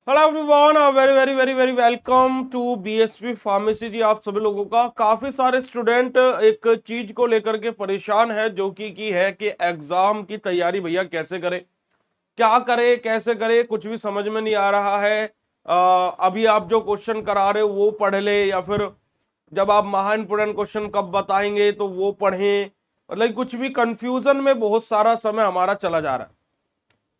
Hello everyone, very very very very welcome to BSP pharmacy ji. आप सभी लोगों का काफी सारे स्टूडेंट एक चीज को लेकर के परेशान है, जो कि है कि एग्जाम की तैयारी भैया कैसे करें, क्या करें, कैसे करें, कुछ भी समझ में नहीं आ रहा है। अभी आप जो क्वेश्चन करा रहे हो वो पढ़ ले, या फिर जब आप महा इंपोर्टेंट क्वेश्चन कब बताएंगे तो वो पढ़ें। मतलब कुछ भी कंफ्यूजन में बहुत सारा समय हमारा चला जा रहा है।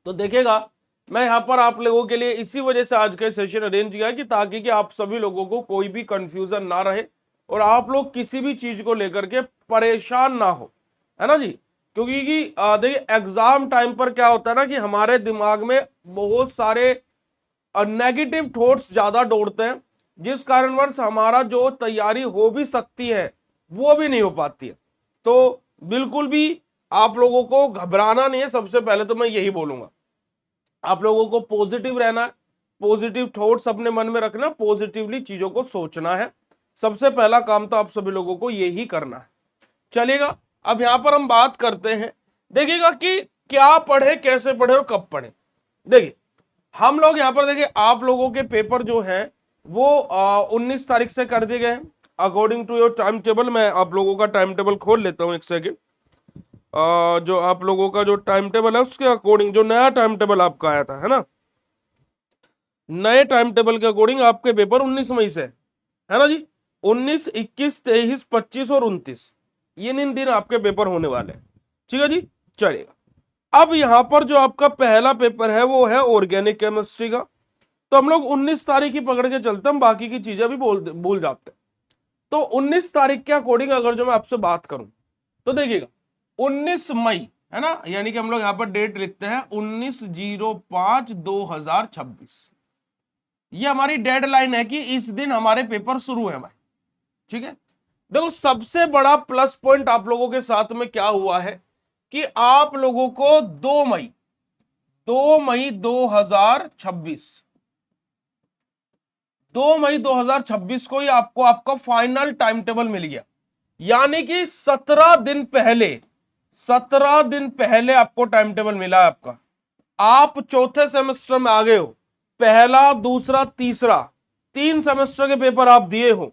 तो देखिएगा, मैं यहाँ पर आप लोगों के लिए इसी वजह से आज का सेशन अरेंज किया कि ताकि कि आप सभी लोगों को कोई भी कंफ्यूजन ना रहे और आप लोग किसी भी चीज को लेकर के परेशान ना हो, है ना जी। क्योंकि देखिए एग्जाम टाइम पर क्या होता है ना कि हमारे दिमाग में बहुत सारे नेगेटिव थॉट्स ज्यादा दौड़ते हैं, जिस कारणवश हमारा जो तैयारी हो भी सकती है वो भी नहीं हो पाती है। तो बिल्कुल भी आप लोगों को घबराना नहीं है। सबसे पहले तो मैं यही बोलूंगा, आप लोगों को पॉजिटिव रहना है, पॉजिटिव थॉट्स अपने मन में रखना, पॉजिटिवली चीजों को सोचना है। सबसे पहला काम तो आप सभी लोगों को यही करना है। चलेगा, अब यहां पर हम बात करते हैं। देखिएगा कि क्या पढ़े, कैसे पढ़े और कब पढ़े। देखिए हम लोग यहां पर देखिए, आप लोगों के पेपर जो है वो 19 तारीख से कर दिए गए हैं according to your time table. मैं आप लोगों का टाइम टेबल खोल लेता हूं एक सेकेंड। जो आप लोगों का जो टाइम टेबल है उसके अकॉर्डिंग, जो नया टाइम टेबल आपका आया था, है ना, नए टाइम टेबल के अकॉर्डिंग आपके पेपर 19 मई से है ना जी। 19, 21, 23, 25 और 29, ये इन दिन आपके पेपर होने वाले हैं। ठीक है जी, चलेगा। अब यहां पर जो आपका पहला पेपर है वो है ऑर्गेनिक केमिस्ट्री का। तो हम लोग 19 तारीख ही पकड़ के चलते हैं, बाकी की चीजें भी भूल जाते हैं। तो 19 तारीख के अकॉर्डिंग अगर जो मैं आपसे बात करूं तो देखिएगा 19 मई, है ना, यानी कि हम लोग यहां पर डेट लिखते हैं 19/05/2026। ये हमारी डेडलाइन है कि इस दिन हमारे पेपर शुरू है भाई। ठीक है, देखो सबसे बड़ा प्लस पॉइंट आप लोगों के साथ में क्या हुआ है कि आप लोगों को 2 मई 2026, 2 मई 2026 को ही आपको आपका फाइनल टाइम टेबल मिल गया। यानी कि 17 दिन पहले आपको टाइम टेबल मिला है आपका। आप चौथे सेमेस्टर में आ गए हो, पहला दूसरा तीसरा 3 सेमेस्टर के पेपर आप दिए हो।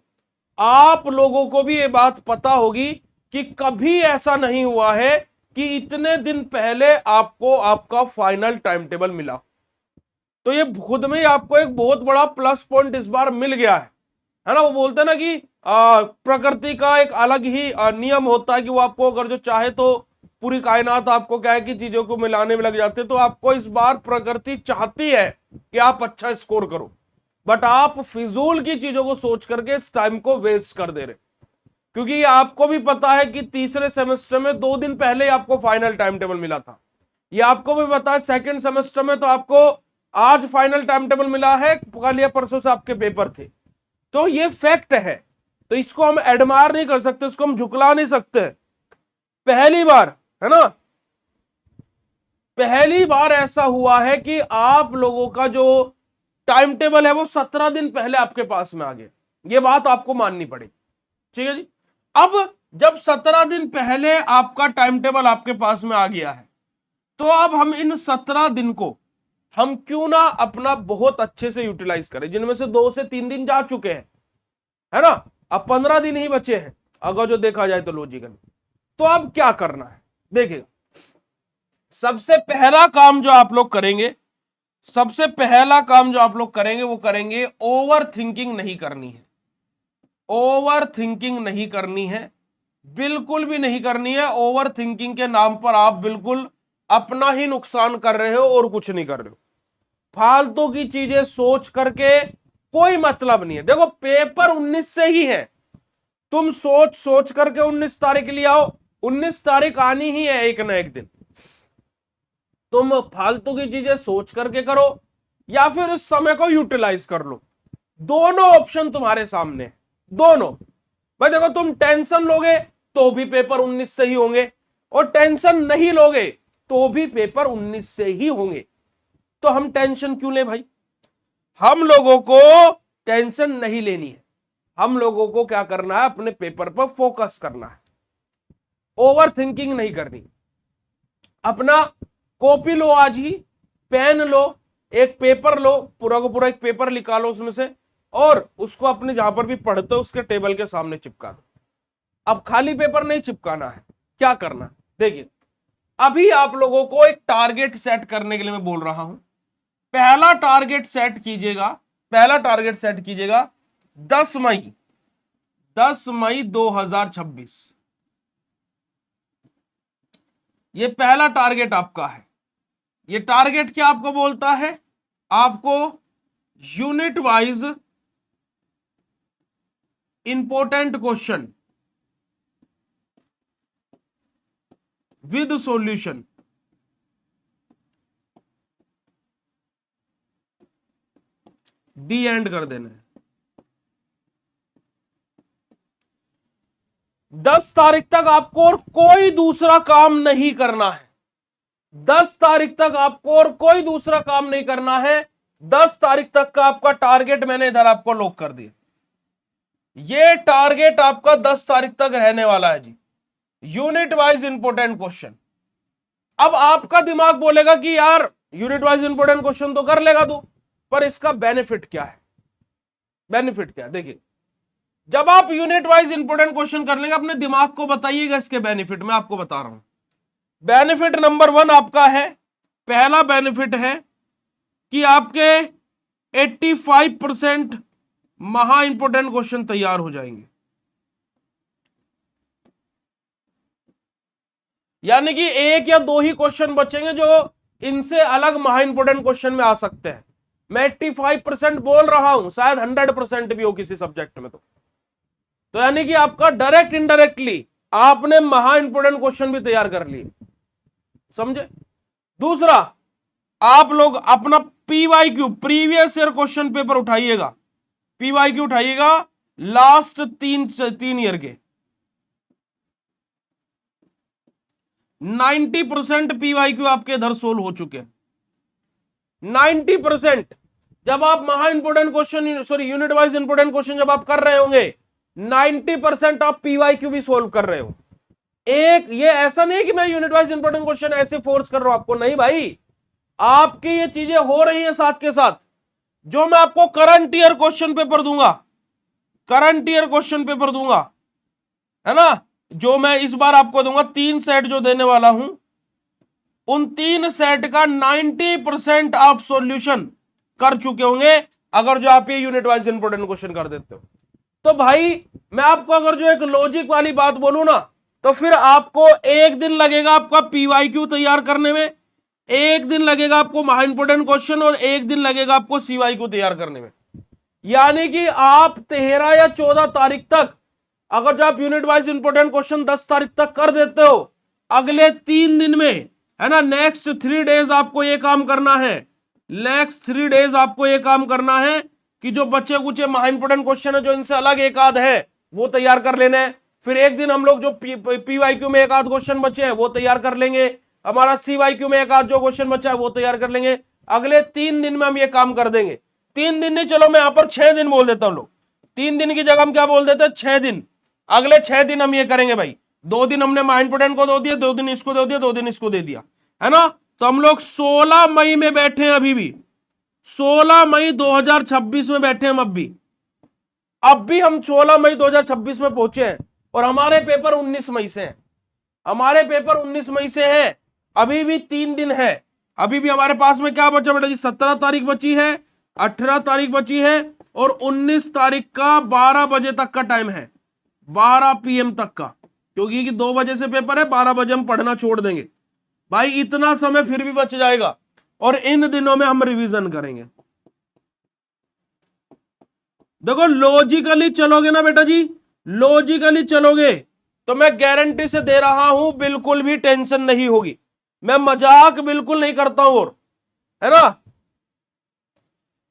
आप लोगों को भी ये बात पता होगी कि कभी ऐसा नहीं हुआ है कि इतने दिन पहले आपको आपका फाइनल टाइम टेबल मिला। तो ये खुद में ही आपको एक बहुत बड़ा प्लस पॉइंट इस बार मिल गया है ना। वो बोलते हैं ना कि प्रकृति का एक अलग ही नियम होता है कि वो आपको अगर जो चाहे तो पूरी कायनात आपको क्या है कि चीजों को मिलाने में लग जाती है। तो आपको इस बार प्रकृति चाहती है कि आप अच्छा स्कोर करो, बट आप फिजूल की चीजों को सोच करके इस टाइम को वेस्ट कर दे रहे। क्योंकि आपको भी पता है कि तीसरे सेमेस्टर में 2 दिन पहले आपको फाइनल टाइम टेबल मिला था। ये आपको भी पता है सेकंड सेमेस्टर में तो आपको आज फाइनल टाइम टेबल मिला है, कल या परसों से आपके पेपर थे। तो ये फैक्ट है, तो इसको हम एडमायर नहीं कर सकते, इसको हम झुकला नहीं सकते। पहली बार, है ना, पहली बार ऐसा हुआ है कि आप लोगों का जो टाइम टेबल है वो 17 दिन पहले आपके पास में आ गया। ये बात आपको माननी पड़ेगी। ठीक है जी। अब जब 17 दिन पहले आपका टाइम टेबल आपके पास में आ गया है, तो अब हम इन 17 दिन को हम क्यों ना अपना बहुत अच्छे से यूटिलाइज करें, जिनमें से 2 से 3 दिन जा चुके हैं, है ना। अब 15 दिन ही बचे हैं अगर जो देखा जाए तो लॉजिकली। तो अब क्या करना है, देखिएगा सबसे पहला काम जो आप लोग करेंगे, सबसे पहला काम जो आप लोग करेंगे वो करेंगे ओवर थिंकिंग नहीं करनी है। ओवर थिंकिंग नहीं करनी है, बिल्कुल भी नहीं करनी है। ओवर थिंकिंग के नाम पर आप बिल्कुल अपना ही नुकसान कर रहे हो और कुछ नहीं कर रहे हो। फालतू की चीजें सोच करके कोई मतलब नहीं है। देखो पेपर 19 से ही है, तुम सोच सोच करके 19 तारीख के लिए आओ। 19 तारीख आनी ही है एक ना एक दिन। तुम फालतू की चीजें सोच करके करो या फिर इस समय को यूटिलाइज कर लो, दोनों ऑप्शन तुम्हारे सामने है। दोनों भाई, देखो तुम टेंशन लोगे तो भी पेपर 19 से ही होंगे, और टेंशन नहीं लोगे तो भी पेपर 19 से ही होंगे। तो हम टेंशन क्यों ले भाई, हम लोगों को टेंशन नहीं लेनी है। हम लोगों को क्या करना है, अपने पेपर पर फोकस करना है, ओवर थिंकिंग नहीं करनी। अपना कॉपी लो, आज ही पेन लो, एक पेपर लो, पूरा को पूरा एक पेपर निकालो उसमें से, और उसको अपने जहां पर भी पढ़ते हो उसके टेबल के सामने चिपका दो। अब खाली पेपर नहीं चिपकाना है, क्या करना है देखिए, अभी आप लोगों को एक टारगेट सेट करने के लिए मैं बोल रहा हूं। पहला टारगेट सेट कीजिएगा, पहला टारगेट सेट कीजिएगा 10 मई, 10 मई 2026, ये पहला टारगेट आपका है। ये टारगेट क्या आपको बोलता है, आपको unit wise important question with solution the and कर देना है। 10 तारीख तक आपको और कोई दूसरा काम नहीं करना है। 10 तारीख तक आपको और कोई दूसरा काम नहीं करना है। 10 तारीख तक का आपका टारगेट मैंने इधर आपको लॉक कर दिया। ये टारगेट आपका 10 तारीख तक रहने वाला है जी, यूनिट वाइज इंपोर्टेंट क्वेश्चन। अब आपका दिमाग बोलेगा कि यार यूनिट वाइज इंपोर्टेंट क्वेश्चन तो कर लेगा तू, पर इसका बेनिफिट क्या है? बेनिफिट क्या है देखिए, जब आप यूनिट वाइज इंपोर्टेंट क्वेश्चन कर लेंगे, अपने दिमाग को बताइएगा इसके बेनिफिट। मैं आपको बता रहा हूं, बेनिफिट नंबर 1 आपका है, पहला बेनिफिट है कि आपके 85% महा इंपोर्टेंट क्वेश्चन तैयार हो जाएंगे। यानी कि एक या दो ही क्वेश्चन बचेंगे जो इनसे अलग महा इंपोर्टेंट क्वेश्चन में आ सकते हैं। मैं 85% बोल रहा हूं, शायद 100% भी हो किसी सब्जेक्ट में। तो यानी कि आपका डायरेक्ट इनडायरेक्टली आपने महा इंपोर्टेंट क्वेश्चन भी तैयार कर लिए, समझे। दूसरा, आप लोग अपना PYQ previous year question paper उठाइएगा, पीवाईक्यू उठाइएगा लास्ट 3 ईयर के। 90% पीवाईक्यू आपके इधर सोल्व हो चुके हैं। 90% जब आप महा important question, sorry unit wise important question जब आप कर रहे होंगे, 90% आप पीवाईक्यू भी सोल्व कर रहे हो। एक ये ऐसा नहीं कि मैं यूनिट वाइज इंपोर्टेंट क्वेश्चन ऐसे फोर्स कर रहा हूं आपको, नहीं भाई, आपकी ये चीजें हो रही हैं साथ के साथ। जो मैं आपको करंट ईयर क्वेश्चन पेपर दूंगा, करंट ईयर क्वेश्चन पेपर दूंगा, है ना, जो मैं इस बार आपको दूंगा 3 सेट जो देने वाला हूं, उन 3 सेट का 90% आप सॉल्यूशन कर चुके होंगे, अगर जो आप ये यूनिट वाइज इंपोर्टेंट क्वेश्चन कर देते हो। तो भाई मैं आपको अगर जो एक लॉजिक वाली बात बोलूं ना, तो फिर आपको एक दिन लगेगा आपका पीवाईक्यू तैयार करने में, एक दिन लगेगा आपको महा इंपोर्टेंट क्वेश्चन, और एक दिन लगेगा आपको सीवाईक्यू तैयार करने में। यानी कि आप 13 या 14 तारीख तक अगर जो आप यूनिट वाइज इंपोर्टेंट क्वेश्चन 10 तारीख तक कर देते हो, अगले 3 दिन में, है ना, नेक्स्ट 3 डेज आपको ये काम करना है, नेक्स्ट 3 डेज आपको ये काम करना है कि जो बच्चे कुछ महा इंपोर्टेंट क्वेश्चन है जो इनसे अलग एक आध है वो तैयार कर लेना है। फिर एक दिन हम लोग जो पीवाईक्यू में एक आध क्वेश्चन बचे हैं वो तैयार कर लेंगे, हमारा सीवाईक्यू में एक आध जो क्वेश्चन बचा है वो तैयार कर लेंगे। अगले 3 दिन में हम ये काम कर देंगे। 3 दिन नहीं, चलो मैं यहां पर 6 दिन बोल देता हूं लोग, 3 दिन की जगह हम क्या बोल देते हैं, 6 दिन। अगले 6 दिन हम ये करेंगे भाई, 2 दिन हमने महा इंपोर्टेंट को दे दिया, 2 दिन इसको दे दिया, 2 दिन इसको दे दिया, है ना। तो हम लोग 16 मई में बैठे हैं, अभी भी 16 मई 2026 में बैठे हैं। अब भी हम 16 मई 2026 में पहुंचे हैं, और हमारे पेपर 19 मई से हैं, हमारे पेपर 19 मई से हैं। अभी भी 3 दिन है, अभी भी हमारे पास में क्या बचा बेटा जी, 17 तारीख बची है, 18 तारीख बची है, और 19 तारीख का 12 बजे तक का टाइम है, 12 PM तक का, क्योंकि 2 बजे से पेपर है, 12 बजे हम पढ़ना छोड़ देंगे भाई। इतना समय फिर भी बच जाएगा, और इन दिनों में हम रिवीजन करेंगे। देखो लॉजिकली चलोगे ना बेटा जी, लॉजिकली चलोगे तो मैं गारंटी से दे रहा हूं बिल्कुल भी टेंशन नहीं होगी। मैं मजाक बिल्कुल नहीं करता हूं, और है ना,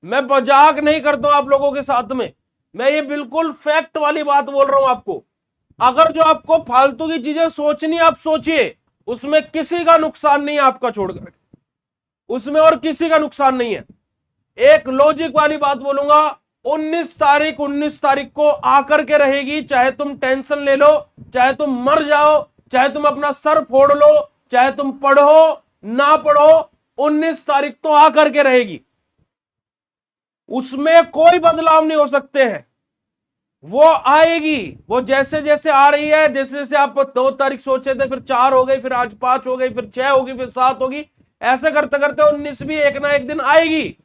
मैं मजाक नहीं करता हूं आप लोगों के साथ में, मैं ये बिल्कुल फैक्ट वाली बात बोल रहा हूं आपको। अगर जो आपको फालतू की चीजें सोचनी आप सोचिए, उसमें किसी का नुकसान नहीं है आपका छोड़कर, उसमें और किसी का नुकसान नहीं है। एक लॉजिक वाली बात बोलूंगा, 19 तारीख को आकर के रहेगी, चाहे तुम टेंशन ले लो, चाहे तुम मर जाओ, चाहे तुम अपना सर फोड़ लो, चाहे तुम पढ़ो ना पढ़ो, 19 तारीख तो आकर के रहेगी, उसमें कोई बदलाव नहीं हो सकते हैं। वो आएगी, वो जैसे जैसे आ रही है, जैसे जैसे आप 2 तारीख सोचे थे, फिर 4 हो गई, फिर आज 5 हो गई, फिर 6 होगी, फिर 7 होगी, ऐसे करते करते 19 भी एक ना एक दिन आएगी।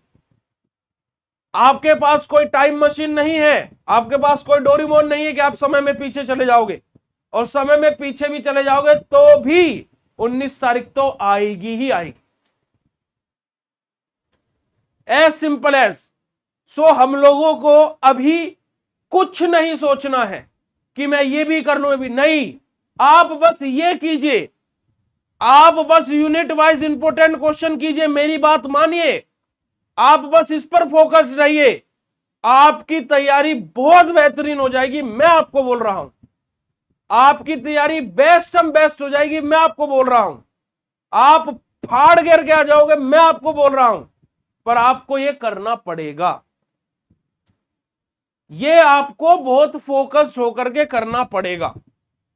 आपके पास कोई टाइम मशीन नहीं है, आपके पास कोई डोरेमोन नहीं है कि आप समय में पीछे चले जाओगे, और समय में पीछे भी चले जाओगे तो भी 19 तारीख तो आएगी ही आएगी। As simple as. सो हम लोगों को अभी कुछ नहीं सोचना है कि मैं ये भी कर लूं, भी नहीं। आप बस ये कीजिए, आप बस यूनिट वाइज इंपोर्टेंट क्वेश्चन कीजिए, मेरी बात मानिए, आप बस इस पर फोकस रहिए, आपकी तैयारी बहुत बेहतरीन हो जाएगी। मैं आपको बोल रहा हूं, आपकी तैयारी बेस्ट बेस्ट हो जाएगी, मैं आपको बोल रहा हूं। आप फाड़ गिर के आ जाओगे, मैं आपको बोल रहा हूं, पर आपको यह करना पड़ेगा। ये आपको बहुत फोकस होकर के करना पड़ेगा।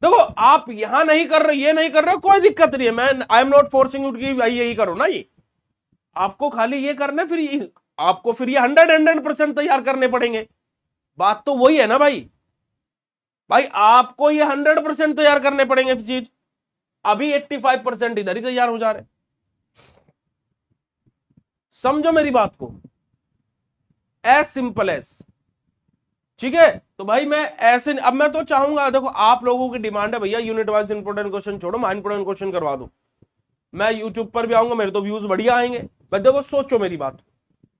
देखो, आप यहां नहीं कर रहे, ये नहीं कर रहे, कोई दिक्कत नहीं है, मैं I am not forcing you कि भाई यही करो ना, ये आपको खाली ये करना है, फिर आपको फिर ये 100% तैयार करने पड़ेंगे। बात तो वही है ना भाई, भाई आपको ये 100% तैयार करने पड़ेंगे चीज। अभी 85% इधर ही तैयार हो जा रहे, समझो मेरी बात को, एज सिंपल एज। ठीक है, तो भाई मैं ऐसे, अब मैं तो चाहूंगा, देखो आप लोगों की डिमांड है भैया यूनिट वाइज इंपोर्टेंट क्वेश्चन छोड़ो, मैं इंपोर्टेंट क्वेश्चन करवा दो। मैं यूट्यूब पर भी आऊंगा, मेरे तो व्यूज बढ़िया आएंगे। बस देखो सोचो मेरी बात,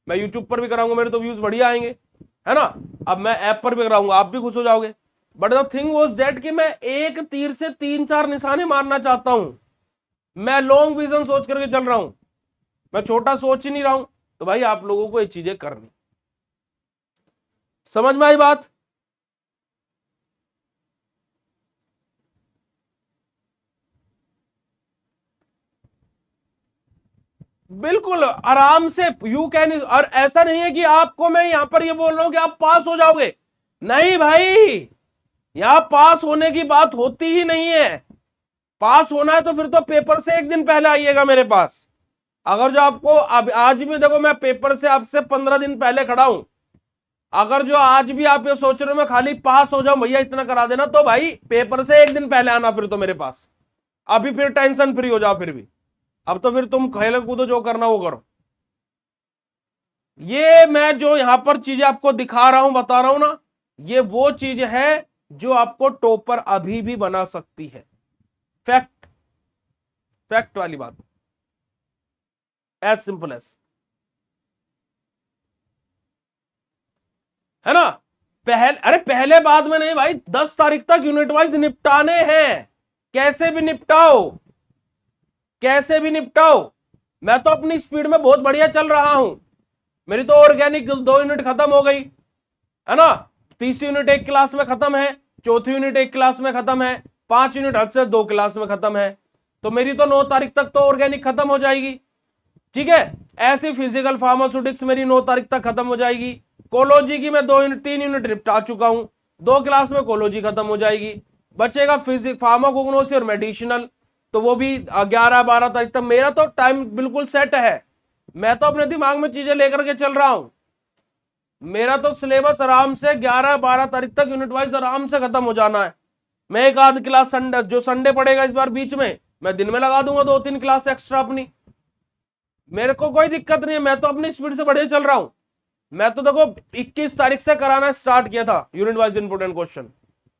मैं यूट्यूब पर भी कराऊंगा, मेरे तो व्यूज बढ़िया आएंगे, है ना। अब मैं ऐप पर भी कराऊंगा, आप भी खुश हो जाओगे। But the thing was that कि मैं एक तीर से 3-4 निशाने मारना चाहता हूं। मैं लॉन्ग विजन सोच करके चल रहा हूं, मैं छोटा सोच ही नहीं रहा हूं। तो भाई आप लोगों को ये चीजें करनी, समझ में आई बात। बिल्कुल आराम से यू कैन। और ऐसा नहीं है कि आपको मैं यहां पर ये बोल रहा हूं कि आप पास हो जाओगे, नहीं भाई, यहां पास होने की बात होती ही नहीं है। पास होना है तो फिर तो पेपर से एक दिन पहले आइएगा मेरे पास। अगर जो आपको अब आज भी देखो, मैं पेपर से आपसे 15 दिन पहले खड़ा हूं, अगर जो आज भी आप ये सोच रहे हो मैं खाली पास हो जाऊं भैया इतना करा देना, तो भाई पेपर से एक दिन पहले आना फिर तो मेरे पास। अभी फिर टेंशन फ्री हो जाओ, फिर भी अब तो फिर तुम खेल कूदो, जो करना वो करो। ये मैं जो यहां पर चीजें आपको दिखा रहा हूं, बता रहा हूं ना, ये वो चीज है जो आपको टॉपर अभी भी बना सकती है। फैक्ट, फैक्ट वाली बात, एज सिंपल एज, है ना। अरे पहले बाद में नहीं भाई, 10 तारीख तक यूनिट वाइज निपटाने हैं, कैसे भी निपटाओ, कैसे भी निपटाओ। मैं तो अपनी स्पीड में बहुत बढ़िया चल रहा हूं, मेरी तो ऑर्गेनिक 2 यूनिट खत्म हो गई, है ना। तीसरी यूनिट एक क्लास में खत्म है, चौथी यूनिट एक क्लास में खत्म है, 5 यूनिट हद से 2 क्लास में खत्म है। तो मेरी तो 9 तारीख तक तो ऑर्गेनिक खत्म हो जाएगी। ठीक है, ऐसी फिजिकल फार्मास्यूटिक्स मेरी 9 तारीख तक खत्म हो जाएगी। कोलोजी की मैं 3 यूनिट निपटा चुका हूं, 2 क्लास में कोलोजी खत्म हो जाएगी। बचेगा फिजिक फार्माकोग्नोसी और मेडिसिनल, तो वो भी 11-12 तारीख तक। मेरा तो टाइम बिल्कुल सेट है, मैं तो अपने दिमाग में चीजें लेकर के चल रहा हूं। मेरा तो सिलेबस आराम से 11-12 तारीख तक यूनिट वाइज आराम से खत्म हो जाना है। मैं एक आध क्लास संडे, जो संडे पड़ेगा इस बार बीच में, मैं दिन में लगा दूंगा 2-3 क्लास एक्स्ट्रा अपनी, मेरे को कोई दिक्कत नहीं है। मैं तो अपनी स्पीड से बढ़िया चल रहा हूं। मैं तो देखो 21 तारीख से कराना स्टार्ट किया था यूनिट वाइज इंपोर्टेंट क्वेश्चन,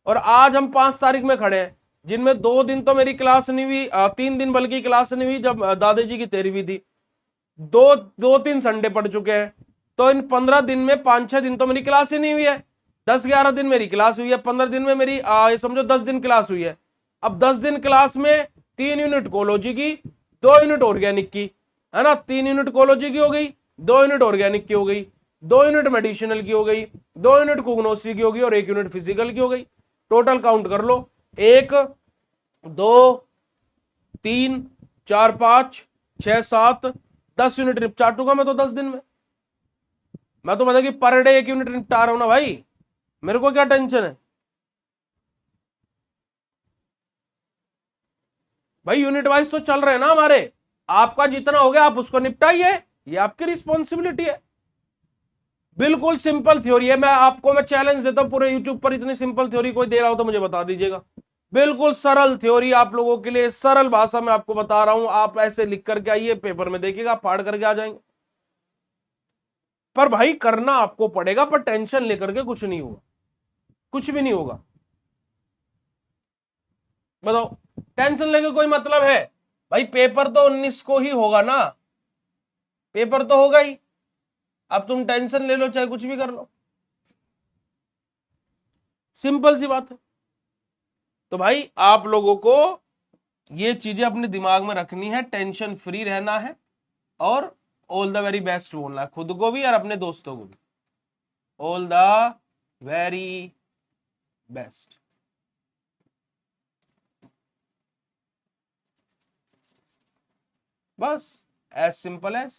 और आज हम 5 तारीख में खड़े हैं, जिनमें 2 दिन तो मेरी क्लास नहीं हुई, 3 दिन बल्कि क्लास नहीं हुई, जब दादाजी की 13वीं थी। 2-3 संडे पड़ चुके हैं, तो इन 15 दिन में 5-6 दिन तो मेरी क्लास ही नहीं हुई है। 10-11 दिन मेरी क्लास हुई है, 15 दिन में मेरी समझो 10 दिन क्लास हुई है। अब 10 दिन क्लास में 3 यूनिट कोलोजी की, 2 यूनिट ऑर्गेनिक की, है ना। 3 यूनिट कोलोजी की हो गई, 2 यूनिट ऑर्गेनिक की हो गई, 2 यूनिट मेडिसिनल की हो गई, 2 यूनिट कुग्नोसी की होगी, और 1 यूनिट फिजिकल की हो गई। टोटल काउंट कर लो, 1 2 3 4 5 6 7 10 यूनिट निपटाटूंगा मैं तो 10 दिन में। मैं तो मतलब कि पर डे 1 यूनिट निपटा रहा हूं ना भाई, मेरे को क्या टेंशन है भाई। यूनिट वाइज तो चल रहे हैं ना हमारे, आपका जितना हो गया आप उसको निपटाइए, ये आपकी रिस्पॉन्सिबिलिटी है। बिल्कुल सिंपल थ्योरी है। मैं चैलेंज देता हूं, पूरे यूट्यूब पर इतनी सिंपल थ्योरी कोई दे रहा हो तो मुझे बता दीजिएगा। बिल्कुल सरल थ्योरी आप लोगों के लिए, सरल भाषा में आपको बता रहा हूं। आप ऐसे लिख करके आइए, पेपर में देखिएगा, फाड़ करके आ जाएंगे। पर भाई करना आपको पड़ेगा, पर टेंशन लेकर के कुछ नहीं होगा, कुछ भी नहीं होगा। बताओ, टेंशन लेके कोई मतलब है? भाई पेपर तो 19 को ही होगा ना, पेपर तो होगा ही। अब तुम टेंशन ले लो चाहे कुछ भी कर लो, सिंपल सी बात है। तो भाई आप लोगों को ये चीजें अपने दिमाग में रखनी है, टेंशन फ्री रहना है, और ऑल द वेरी बेस्ट बोलना है, खुद को भी और अपने दोस्तों को भी। All the very best. बस एज सिंपल एज,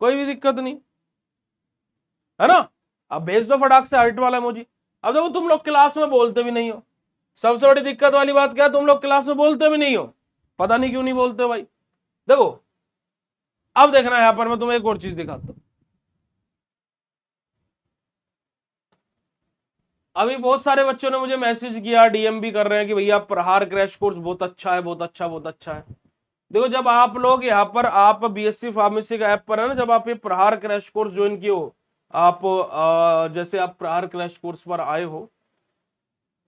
कोई भी दिक्कत नहीं है ना। अब भेज दो फटाक से हार्ट वाला इमोजी। अब देखो तुम लोग क्लास में बोलते भी नहीं हो, सबसे बड़ी दिक्कत वाली बात क्या है, तुम लोग क्लास में बोलते भी नहीं हो। पता नहीं क्यों नहीं बोलते हो भाई। देखो अब देखना, यहां पर मैं तुम्हें एक और चीज दिखाता हूं। अभी बहुत सारे बच्चों ने मुझे मैसेज किया, डीएम भी कर रहे हैं कि भैया प्रहार क्रैश कोर्स बहुत अच्छा है, बहुत अच्छा, बहुत अच्छा है। देखो जब आप लोग यहाँ पर, आप बीएससी फार्मेसी का ऐप पर है ना, जब आप ये प्रहार क्रैश कोर्स ज्वाइन किए हो, आप जैसे आप प्रहार क्रैश कोर्स पर आए हो,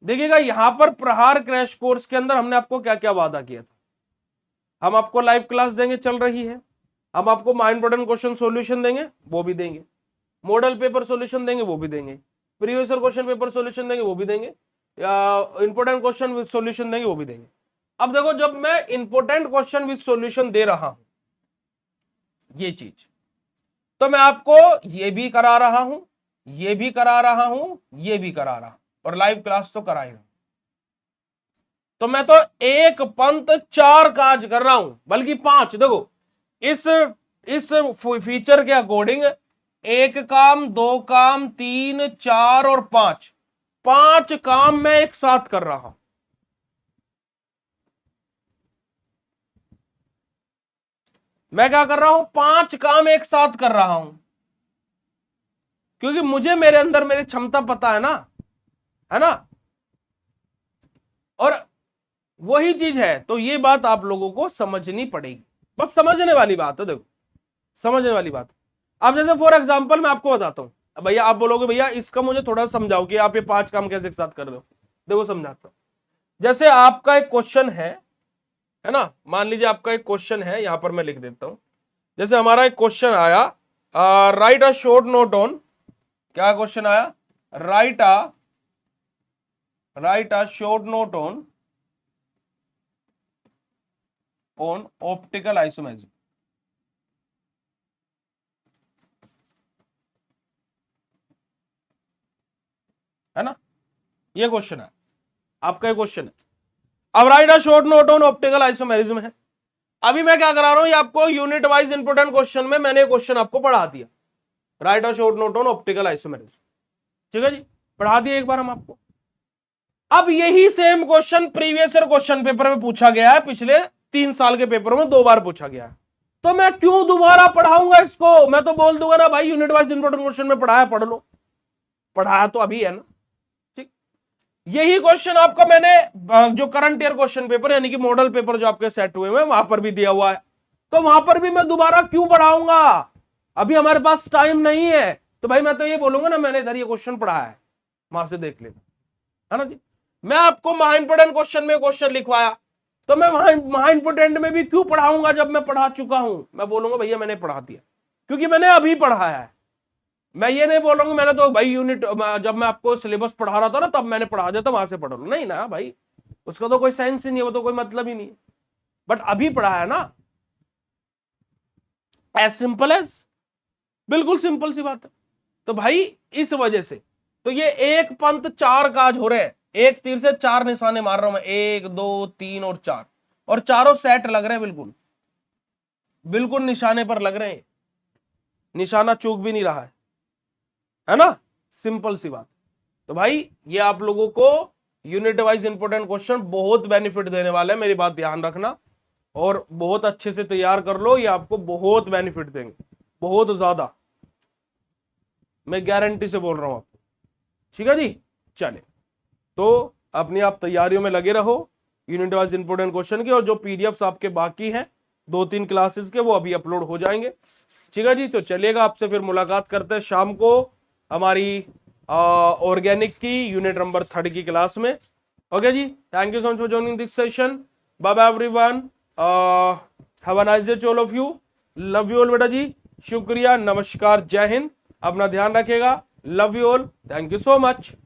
देखिएगा यहां पर प्रहार क्रैश कोर्स के अंदर हमने आपको क्या क्या वादा किया था। हम आपको लाइव क्लास देंगे, चल रही है। हम आपको माइंड इंपॉर्टेंट क्वेश्चन सॉल्यूशन देंगे, वो भी देंगे। मॉडल पेपर सॉल्यूशन देंगे, वो भी देंगे। प्रीवियस क्वेश्चन पेपर सॉल्यूशन देंगे, वो भी देंगे। या इंपॉर्टेंट क्वेश्चन विद सॉल्यूशन देंगे, वो भी देंगे। अब देखो जब मैं इंपॉर्टेंट क्वेश्चन विद सॉल्यूशन दे रहा हूं, ये चीज, तो मैं आपको ये भी करा रहा हूं, ये भी करा रहा हूं, ये भी करा रहा हूं, और लाइव क्लास तो करा ही रहा हूं। तो मैं तो एक पंथ चार काज कर रहा हूं, बल्कि पांच। देखो इस फीचर के अकॉर्डिंग, एक काम, दो काम, तीन, चार और पांच, पांच काम मैं एक साथ कर रहा हूं। मैं क्या कर रहा हूं? पांच काम एक साथ कर रहा हूं, क्योंकि मुझे मेरे अंदर मेरी क्षमता पता है ना। और वही चीज है, तो ये बात आप लोगों को समझनी पड़ेगी, बस समझने वाली बात है। देखो समझने वाली बात। अब जैसे फॉर एग्जांपल मैं आपको बताता हूं, भैया आप बोलोगे भैया इसका मुझे थोड़ा समझाओ कि आप ये पांच काम कैसे एक साथ कर रहे हो। देखो समझाता हूं। जैसे आपका एक क्वेश्चन है ना, मान लीजिए आपका एक क्वेश्चन है, यहां पर मैं लिख देता हूं। जैसे हमारा एक क्वेश्चन आया, right a short note on, क्या क्वेश्चन आया? Right a short note on optical isomerism, है ना। ये क्वेश्चन है आपका, ये क्वेश्चन है। अब right a short note on optical isomerism है। अभी मैं क्या करा रहा हूं, ये आपको यूनिट वाइज इंपोर्टेंट क्वेश्चन में मैंने क्वेश्चन आपको पढ़ा दिया, right a short note on optical isomerism. ठीक है जी, पढ़ा दिया एक बार हम आपको। अब यही same question previous year question paper में पूछा गया है, पिछले 3 साल के पेपरों में 2 बार पूछा गया है। तो मैं क्यों दोबारा पढ़ाऊंगा इसको? मैं तो बोल दूंगा ना भाई, यूनिट वाइज इंपोर्टेंट क्वेश्चन में पढ़ाया, पढ़ लो। पढ़ाया तो अभी है ना। ठीक, यही क्वेश्चन आपका मैंने जो करंट ईयर क्वेश्चन पेपर यानी कि मॉडल पेपर जो आपके सेट हुए हैं वहां पर भी दिया हुआ है। तो वहां पर भी मैं दोबारा क्यों पढ़ाऊंगा? अभी हमारे पास टाइम नहीं है। तो भाई मैं तो ये बोलूंगा ना, मैंने इधर ये क्वेश्चन पढ़ाया है, वहां से देख लेना, है ना जी। मैं आपको महा इंपोर्टेंट क्वेश्चन में क्वेश्चन लिखवाया, तो मैं महा इंपोर्टेंट में भी क्यों पढ़ाऊंगा जब मैं पढ़ा चुका हूं? मैं बोलूंगा भैया मैंने पढ़ा दिया, क्योंकि मैंने अभी पढ़ाया है। मैं ये नहीं बोलूंगा मैंने तो भाई यूनिट, जब मैं आपको सिलेबस पढ़ा रहा था ना तब मैंने पढ़ा दिया, तो वहां से पढ़ लो, नहीं ना भाई, उसका तो कोई सेंस ही नहीं है, वो तो कोई मतलब ही नहीं है। बट अभी पढ़ा है ना, एज सिंपल एज, बिल्कुल सिंपल सी बात है। तो भाई इस वजह से तो ये एक पंथ चार काज हो रहे हैं, एक तीर से चार निशाने मार रहा हूं मैं, एक दो तीन और चार, और चारों सेट लग रहे हैं, बिल्कुल बिल्कुल निशाने पर लग रहे हैं, निशाना चूक भी नहीं रहा है ना। सिंपल सी बात। तो भाई ये आप लोगों को यूनिट वाइज इंपोर्टेंट क्वेश्चन बहुत बेनिफिट देने वाले हैं, मेरी बात ध्यान रखना। और बहुत अच्छे से तैयार कर लो, ये आपको बहुत बेनिफिट देंगे, बहुत ज्यादा, मैं गारंटी से बोल रहा हूं आपको। ठीक है जी, चले तो अपनी आप तैयारियों में लगे रहो यूनिट वाइज इंपोर्टेंट क्वेश्चन के, और जो पीडीएफ्स आपके बाकी हैं 2-3 क्लासेस के वो अभी अपलोड हो जाएंगे। ठीक है जी, तो चलिएगा, आपसे फिर मुलाकात करते हैं शाम को हमारी ऑर्गेनिक की यूनिट नंबर 3 की क्लास में। ओके जी, thank you so much for joining this session, bye bye everyone, have a nice day to all of you, love you all बेटा जी, शुक्रिया, नमस्कार, जय हिंद, अपना ध्यान रखिएगा, love you all, thank you so much.